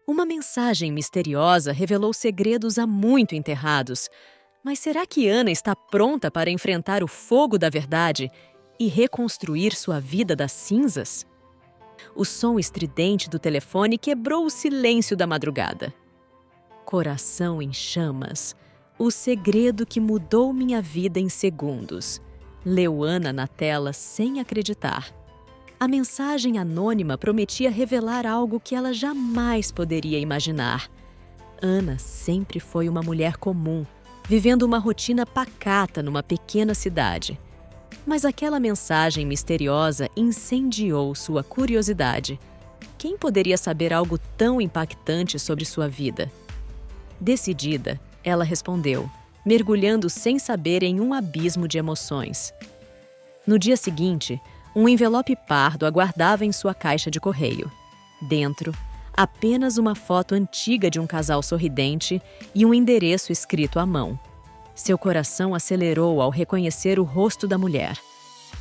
Uma mensagem misteriosa revelou segredos há muito enterrados. Mas será que Ana está pronta para enfrentar o fogo da verdade e reconstruir sua vida das cinzas? O som estridente do telefone quebrou o silêncio da madrugada. Coração em chamas. O segredo que mudou minha vida em segundos. Leu Ana na tela sem acreditar. A mensagem anônima prometia revelar algo que ela jamais poderia imaginar. Ana sempre foi uma mulher comum, vivendo uma rotina pacata numa pequena cidade. Mas aquela mensagem misteriosa incendiou sua curiosidade. Quem poderia saber algo tão impactante sobre sua vida? Decidida, ela respondeu, mergulhando sem saber em um abismo de emoções. No dia seguinte, um envelope pardo aguardava em sua caixa de correio. Dentro, apenas uma foto antiga de um casal sorridente e um endereço escrito à mão. Seu coração acelerou ao reconhecer o rosto da mulher.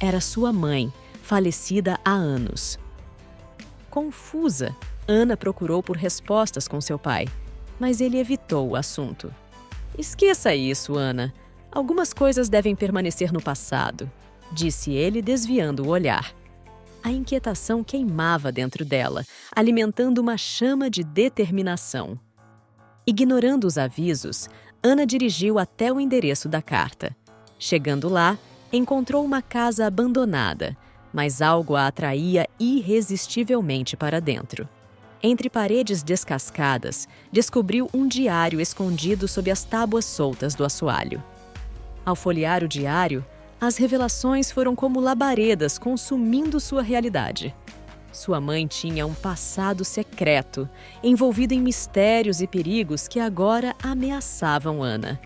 Era sua mãe, falecida há anos. Confusa, Ana procurou por respostas com seu pai, mas ele evitou o assunto. Esqueça isso, Ana. Algumas coisas devem permanecer no passado, disse ele, desviando o olhar. A inquietação queimava dentro dela, alimentando uma chama de determinação. Ignorando os avisos, Ana dirigiu até o endereço da carta. Chegando lá, encontrou uma casa abandonada, mas algo a atraía irresistivelmente para dentro. Entre paredes descascadas, descobriu um diário escondido sob as tábuas soltas do assoalho. Ao folhear o diário, as revelações foram como labaredas consumindo sua realidade. Sua mãe tinha um passado secreto, envolvido em mistérios e perigos que agora ameaçavam Ana.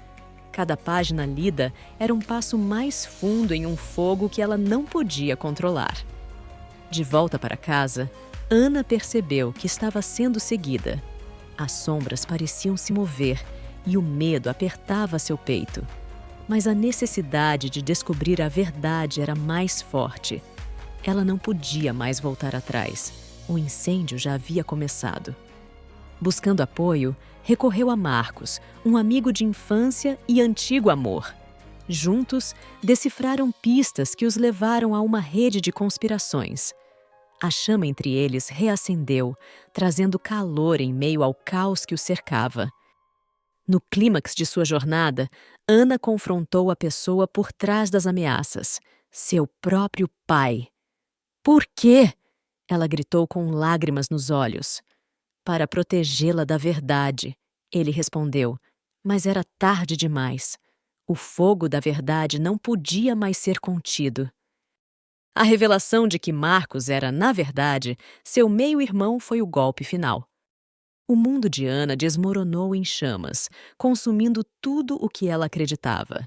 Cada página lida era um passo mais fundo em um fogo que ela não podia controlar. De volta para casa, Ana percebeu que estava sendo seguida. As sombras pareciam se mover e o medo apertava seu peito. Mas a necessidade de descobrir a verdade era mais forte. Ela não podia mais voltar atrás. O incêndio já havia começado. Buscando apoio, recorreu a Marcos, um amigo de infância e antigo amor. Juntos, decifraram pistas que os levaram a uma rede de conspirações. A chama entre eles reacendeu, trazendo calor em meio ao caos que o cercava. No clímax de sua jornada, Ana confrontou a pessoa por trás das ameaças, seu próprio pai. Por quê? Ela gritou com lágrimas nos olhos. Para protegê-la da verdade, ele respondeu, mas era tarde demais. O fogo da verdade não podia mais ser contido. A revelação de que Marcos era, na verdade, seu meio-irmão foi o golpe final. O mundo de Ana desmoronou em chamas, consumindo tudo o que ela acreditava.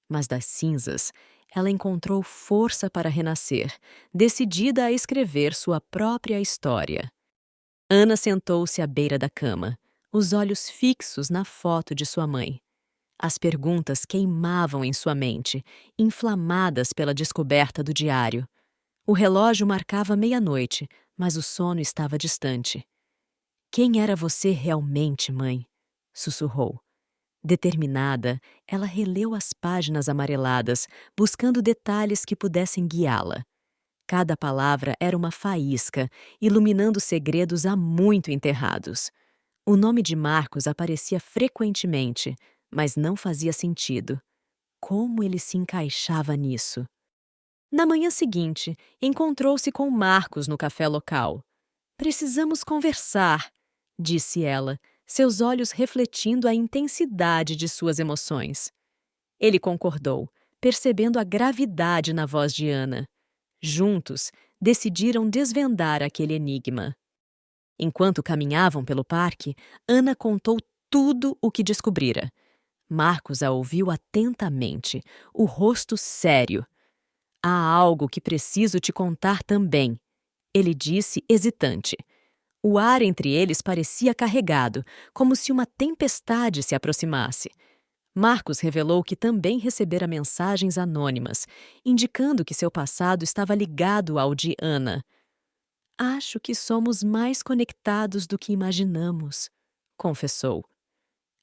Mas das cinzas, ela encontrou força para renascer, decidida a escrever sua própria história. Ana sentou-se à beira da cama, os olhos fixos na foto de sua mãe. As perguntas queimavam em sua mente, inflamadas pela descoberta do diário. O relógio marcava meia-noite, mas o sono estava distante. Quem era você realmente, mãe? Sussurrou. Determinada, ela releu as páginas amareladas, buscando detalhes que pudessem guiá-la. Cada palavra era uma faísca, iluminando segredos há muito enterrados. O nome de Marcos aparecia frequentemente, mas não fazia sentido. Como ele se encaixava nisso? Na manhã seguinte, encontrou-se com Marcos no café local. Precisamos conversar, disse ela, seus olhos refletindo a intensidade de suas emoções. Ele concordou, percebendo a gravidade na voz de Ana. Juntos, decidiram desvendar aquele enigma. Enquanto caminhavam pelo parque, Ana contou tudo o que descobrira. Marcos a ouviu atentamente, o rosto sério. Há algo que preciso te contar também, ele disse hesitante. O ar entre eles parecia carregado, como se uma tempestade se aproximasse. Marcos revelou que também recebera mensagens anônimas, indicando que seu passado estava ligado ao de Ana. Acho que somos mais conectados do que imaginamos, confessou.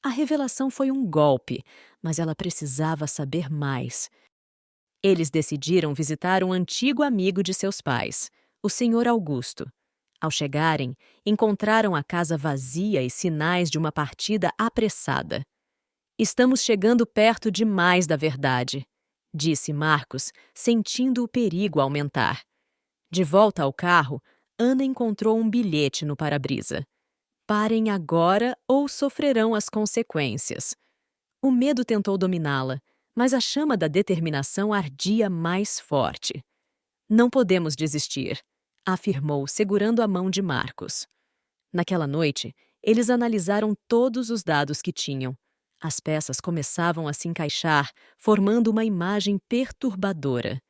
A revelação foi um golpe, mas ela precisava saber mais. Eles decidiram visitar um antigo amigo de seus pais, o Senhor Augusto. Ao chegarem, encontraram a casa vazia e sinais de uma partida apressada. Estamos chegando perto demais da verdade, disse Marcos, sentindo o perigo aumentar. De volta ao carro, Ana encontrou um bilhete no para-brisa. Parem agora ou sofrerão as consequências. O medo tentou dominá-la, mas a chama da determinação ardia mais forte. Não podemos desistir, afirmou, segurando a mão de Marcos. Naquela noite, eles analisaram todos os dados que tinham. As peças começavam a se encaixar, formando uma imagem perturbadora.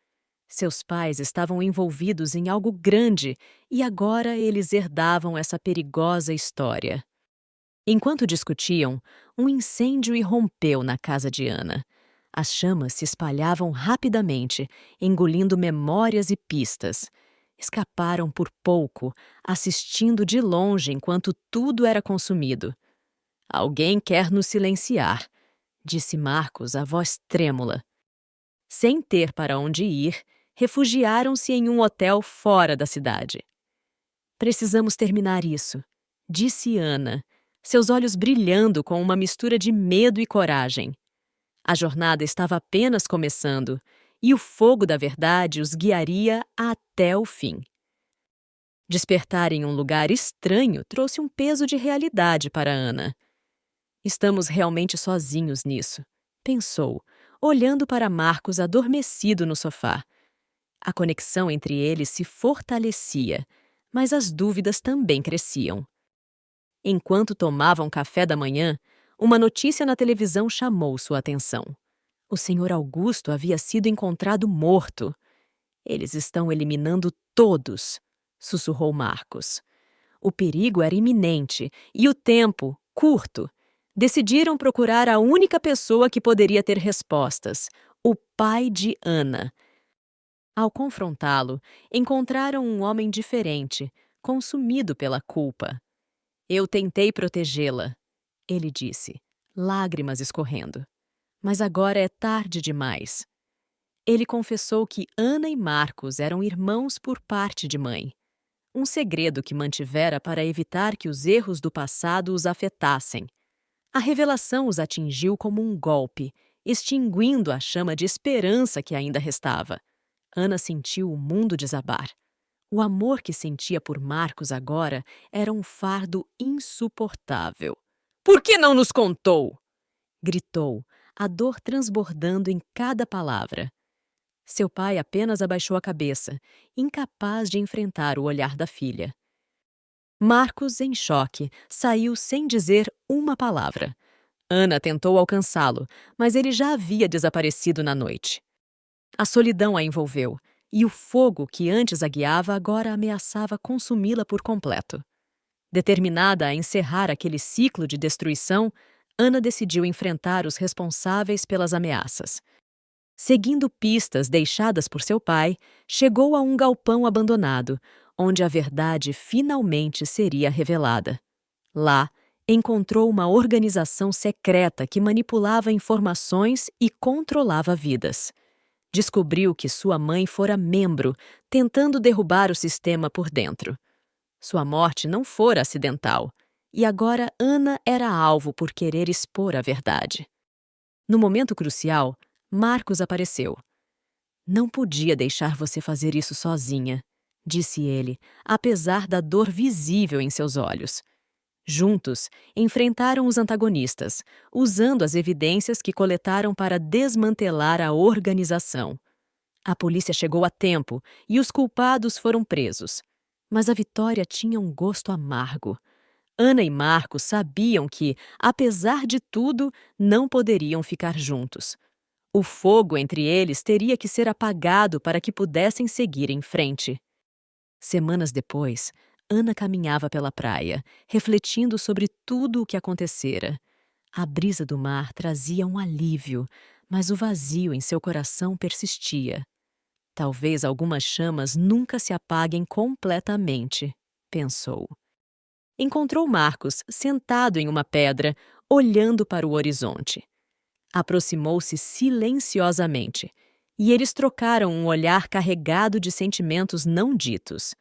Seus pais estavam envolvidos em algo grande e agora eles herdavam essa perigosa história. Enquanto discutiam, um incêndio irrompeu na casa de Ana. As chamas se espalhavam rapidamente, engolindo memórias e pistas. Escaparam por pouco, assistindo de longe enquanto tudo era consumido. Alguém quer nos silenciar, disse Marcos, a voz trêmula. Sem ter para onde ir, refugiaram-se em um hotel fora da cidade. Precisamos terminar isso, disse Ana, seus olhos brilhando com uma mistura de medo e coragem. A jornada estava apenas começando, e o fogo da verdade os guiaria até o fim. Despertar em um lugar estranho trouxe um peso de realidade para Ana. Estamos realmente sozinhos nisso, pensou, olhando para Marcos adormecido no sofá. A conexão entre eles se fortalecia, mas as dúvidas também cresciam. Enquanto tomavam café da manhã, uma notícia na televisão chamou sua atenção. O Senhor Augusto havia sido encontrado morto. Eles estão eliminando todos, sussurrou Marcos. O perigo era iminente e o tempo, curto. Decidiram procurar a única pessoa que poderia ter respostas, o pai de Ana. Ao confrontá-lo, encontraram um homem diferente, consumido pela culpa. Eu tentei protegê-la, ele disse, lágrimas escorrendo. Mas agora é tarde demais. Ele confessou que Ana e Marcos eram irmãos por parte de mãe. Um segredo que mantivera para evitar que os erros do passado os afetassem. A revelação os atingiu como um golpe, extinguindo a chama de esperança que ainda restava. Ana sentiu o mundo desabar. O amor que sentia por Marcos agora era um fardo insuportável. Por que não nos contou? Gritou, a dor transbordando em cada palavra. Seu pai apenas abaixou a cabeça, incapaz de enfrentar o olhar da filha. Marcos, em choque, saiu sem dizer uma palavra. Ana tentou alcançá-lo, mas ele já havia desaparecido na noite. A solidão a envolveu, e o fogo que antes a guiava agora ameaçava consumi-la por completo. Determinada a encerrar aquele ciclo de destruição, Ana decidiu enfrentar os responsáveis pelas ameaças. Seguindo pistas deixadas por seu pai, chegou a um galpão abandonado, onde a verdade finalmente seria revelada. Lá, encontrou uma organização secreta que manipulava informações e controlava vidas. Descobriu que sua mãe fora membro, tentando derrubar o sistema por dentro. Sua morte não fora acidental, e agora Ana era alvo por querer expor a verdade. No momento crucial, Marcos apareceu. Não podia deixar você fazer isso sozinha, disse ele, apesar da dor visível em seus olhos. Juntos, enfrentaram os antagonistas, usando as evidências que coletaram para desmantelar a organização. A polícia chegou a tempo e os culpados foram presos. Mas a vitória tinha um gosto amargo. Ana e Marcos sabiam que, apesar de tudo, não poderiam ficar juntos. O fogo entre eles teria que ser apagado para que pudessem seguir em frente. Semanas depois, Ana caminhava pela praia, refletindo sobre tudo o que acontecera. A brisa do mar trazia um alívio, mas o vazio em seu coração persistia. Talvez algumas chamas nunca se apaguem completamente, pensou. Encontrou Marcos sentado em uma pedra, olhando para o horizonte. Aproximou-se silenciosamente, e eles trocaram um olhar carregado de sentimentos não ditos.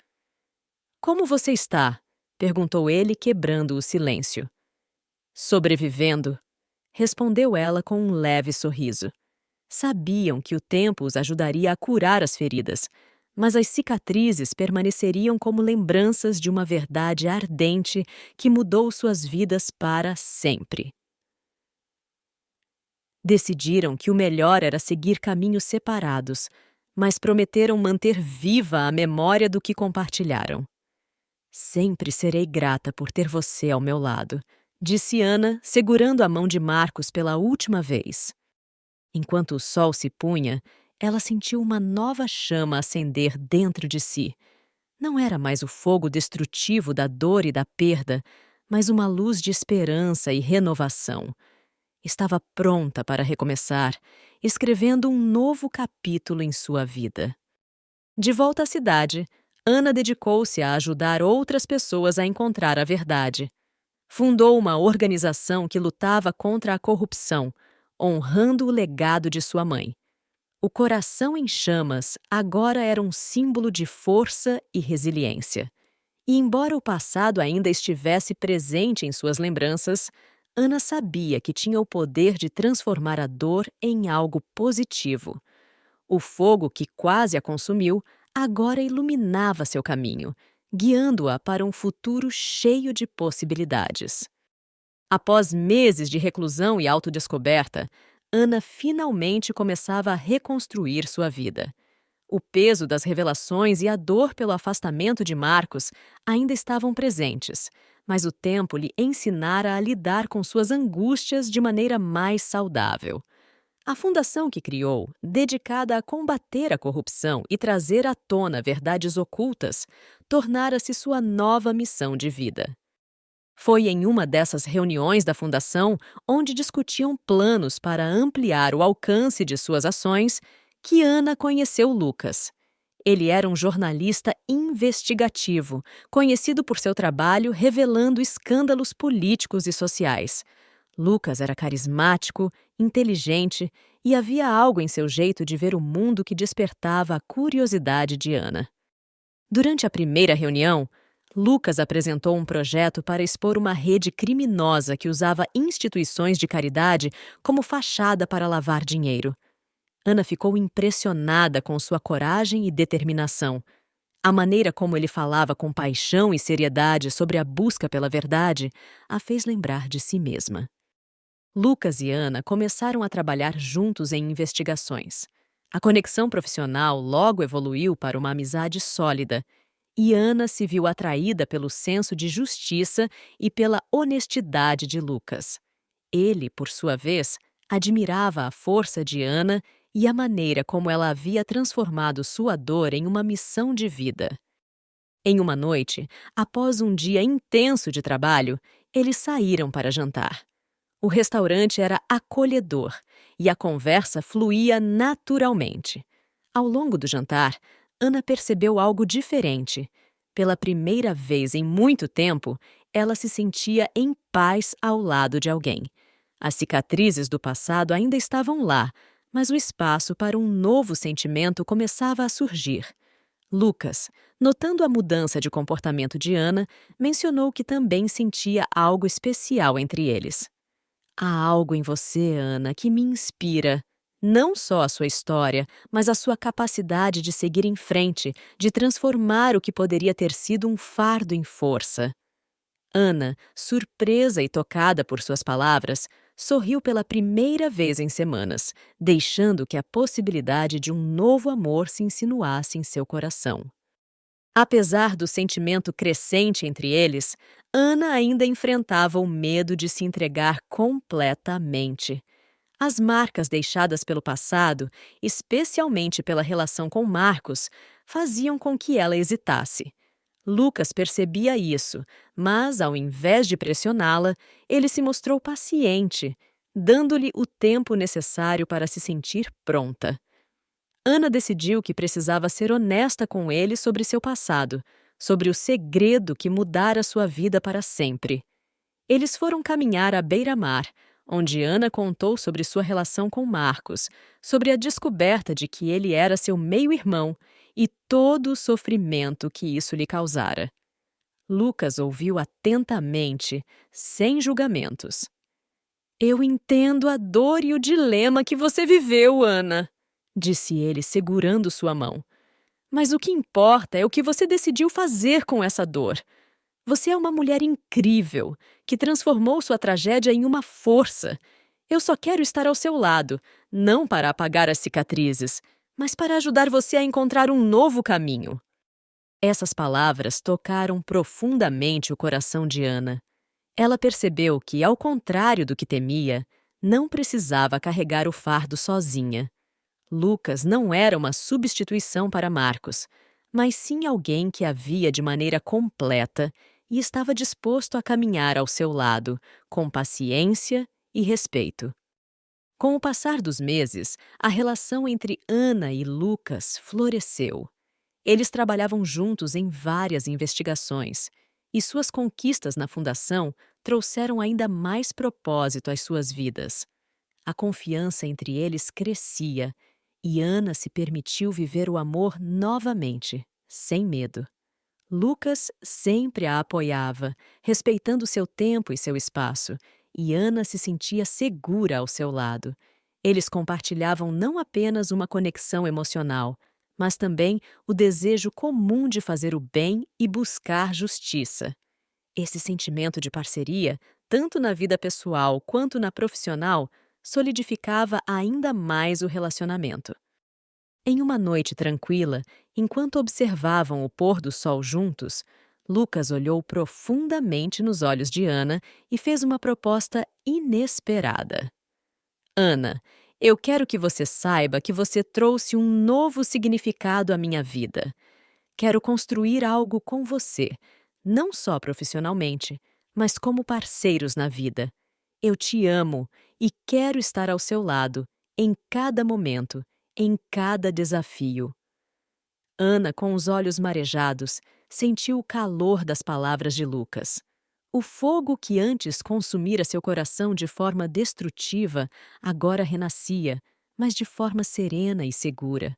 Como você está? Perguntou ele, quebrando o silêncio. Sobrevivendo, respondeu ela com um leve sorriso. Sabiam que o tempo os ajudaria a curar as feridas, mas as cicatrizes permaneceriam como lembranças de uma verdade ardente que mudou suas vidas para sempre. Decidiram que o melhor era seguir caminhos separados, mas prometeram manter viva a memória do que compartilharam. Sempre serei grata por ter você ao meu lado, disse Ana, segurando a mão de Marcos pela última vez. Enquanto o sol se punha, ela sentiu uma nova chama acender dentro de si. Não era mais o fogo destrutivo da dor e da perda, mas uma luz de esperança e renovação. Estava pronta para recomeçar, escrevendo um novo capítulo em sua vida. De volta à cidade, Ana dedicou-se a ajudar outras pessoas a encontrar a verdade. Fundou uma organização que lutava contra a corrupção, honrando o legado de sua mãe. O coração em chamas agora era um símbolo de força e resiliência. E embora o passado ainda estivesse presente em suas lembranças, Ana sabia que tinha o poder de transformar a dor em algo positivo. O fogo que quase a consumiu agora iluminava seu caminho, guiando-a para um futuro cheio de possibilidades. Após meses de reclusão e autodescoberta, Ana finalmente começava a reconstruir sua vida. O peso das revelações e a dor pelo afastamento de Marcos ainda estavam presentes, mas o tempo lhe ensinara a lidar com suas angústias de maneira mais saudável. A fundação que criou, dedicada a combater a corrupção e trazer à tona verdades ocultas, tornara-se sua nova missão de vida. Foi em uma dessas reuniões da fundação, onde discutiam planos para ampliar o alcance de suas ações, que Ana conheceu Lucas. Ele era um jornalista investigativo, conhecido por seu trabalho revelando escândalos políticos e sociais. Lucas era carismático, inteligente e havia algo em seu jeito de ver o mundo que despertava a curiosidade de Ana. Durante a primeira reunião, Lucas apresentou um projeto para expor uma rede criminosa que usava instituições de caridade como fachada para lavar dinheiro. Ana ficou impressionada com sua coragem e determinação. A maneira como ele falava com paixão e seriedade sobre a busca pela verdade a fez lembrar de si mesma. Lucas e Ana começaram a trabalhar juntos em investigações. A conexão profissional logo evoluiu para uma amizade sólida, e Ana se viu atraída pelo senso de justiça e pela honestidade de Lucas. Ele, por sua vez, admirava a força de Ana e a maneira como ela havia transformado sua dor em uma missão de vida. Em uma noite, após um dia intenso de trabalho, eles saíram para jantar. O restaurante era acolhedor e a conversa fluía naturalmente. Ao longo do jantar, Ana percebeu algo diferente. Pela primeira vez em muito tempo, ela se sentia em paz ao lado de alguém. As cicatrizes do passado ainda estavam lá, mas o espaço para um novo sentimento começava a surgir. Lucas, notando a mudança de comportamento de Ana, mencionou que também sentia algo especial entre eles. Há algo em você, Ana, que me inspira. Não só a sua história, mas a sua capacidade de seguir em frente, de transformar o que poderia ter sido um fardo em força. Ana, surpresa e tocada por suas palavras, sorriu pela primeira vez em semanas, deixando que a possibilidade de um novo amor se insinuasse em seu coração. Apesar do sentimento crescente entre eles, Ana ainda enfrentava o medo de se entregar completamente. As marcas deixadas pelo passado, especialmente pela relação com Marcos, faziam com que ela hesitasse. Lucas percebia isso, mas, ao invés de pressioná-la, ele se mostrou paciente, dando-lhe o tempo necessário para se sentir pronta. Ana decidiu que precisava ser honesta com ele sobre seu passado, sobre o segredo que mudara sua vida para sempre. Eles foram caminhar à beira-mar, onde Ana contou sobre sua relação com Marcos, sobre a descoberta de que ele era seu meio-irmão e todo o sofrimento que isso lhe causara. Lucas ouviu atentamente, sem julgamentos. Eu entendo a dor e o dilema que você viveu, Ana, disse ele, segurando sua mão. Mas o que importa é o que você decidiu fazer com essa dor. Você é uma mulher incrível, que transformou sua tragédia em uma força. Eu só quero estar ao seu lado, não para apagar as cicatrizes, mas para ajudar você a encontrar um novo caminho. Essas palavras tocaram profundamente o coração de Ana. Ela percebeu que, ao contrário do que temia, não precisava carregar o fardo sozinha. Lucas não era uma substituição para Marcos, mas sim alguém que a via de maneira completa e estava disposto a caminhar ao seu lado, com paciência e respeito. Com o passar dos meses, a relação entre Ana e Lucas floresceu. Eles trabalhavam juntos em várias investigações, e suas conquistas na fundação trouxeram ainda mais propósito às suas vidas. A confiança entre eles crescia, e Ana se permitiu viver o amor novamente, sem medo. Lucas sempre a apoiava, respeitando seu tempo e seu espaço, e Ana se sentia segura ao seu lado. Eles compartilhavam não apenas uma conexão emocional, mas também o desejo comum de fazer o bem e buscar justiça. Esse sentimento de parceria, tanto na vida pessoal quanto na profissional, solidificava ainda mais o relacionamento. Em uma noite tranquila, enquanto observavam o pôr do sol juntos, Lucas olhou profundamente nos olhos de Ana e fez uma proposta inesperada. Ana, eu quero que você saiba que você trouxe um novo significado à minha vida. Quero construir algo com você, não só profissionalmente, mas como parceiros na vida. Eu te amo e quero estar ao seu lado, em cada momento, em cada desafio. Ana, com os olhos marejados, sentiu o calor das palavras de Lucas. O fogo que antes consumira seu coração de forma destrutiva, agora renascia, mas de forma serena e segura.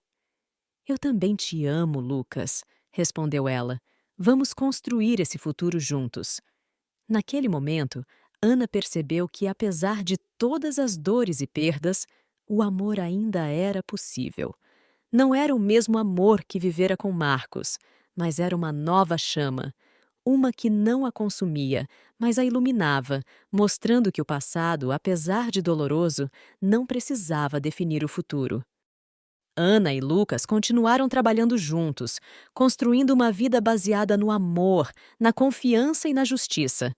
Eu também te amo, Lucas, respondeu ela. Vamos construir esse futuro juntos. Naquele momento, Ana percebeu que, apesar de todas as dores e perdas, o amor ainda era possível. Não era o mesmo amor que vivera com Marcos, mas era uma nova chama, uma que não a consumia, mas a iluminava, mostrando que o passado, apesar de doloroso, não precisava definir o futuro. Ana e Lucas continuaram trabalhando juntos, construindo uma vida baseada no amor, na confiança e na justiça.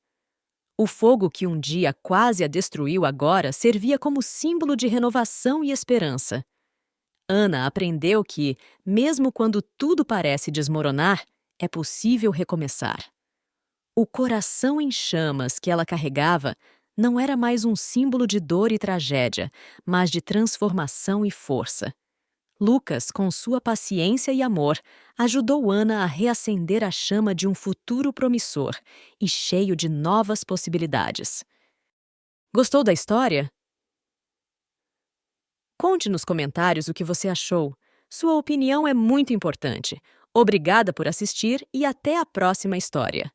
O fogo que um dia quase a destruiu agora servia como símbolo de renovação e esperança. Ana aprendeu que, mesmo quando tudo parece desmoronar, é possível recomeçar. O coração em chamas que ela carregava não era mais um símbolo de dor e tragédia, mas de transformação e força. Lucas, com sua paciência e amor, ajudou Ana a reacender a chama de um futuro promissor e cheio de novas possibilidades. Gostou da história? Conte nos comentários o que você achou. Sua opinião é muito importante. Obrigada por assistir e até a próxima história.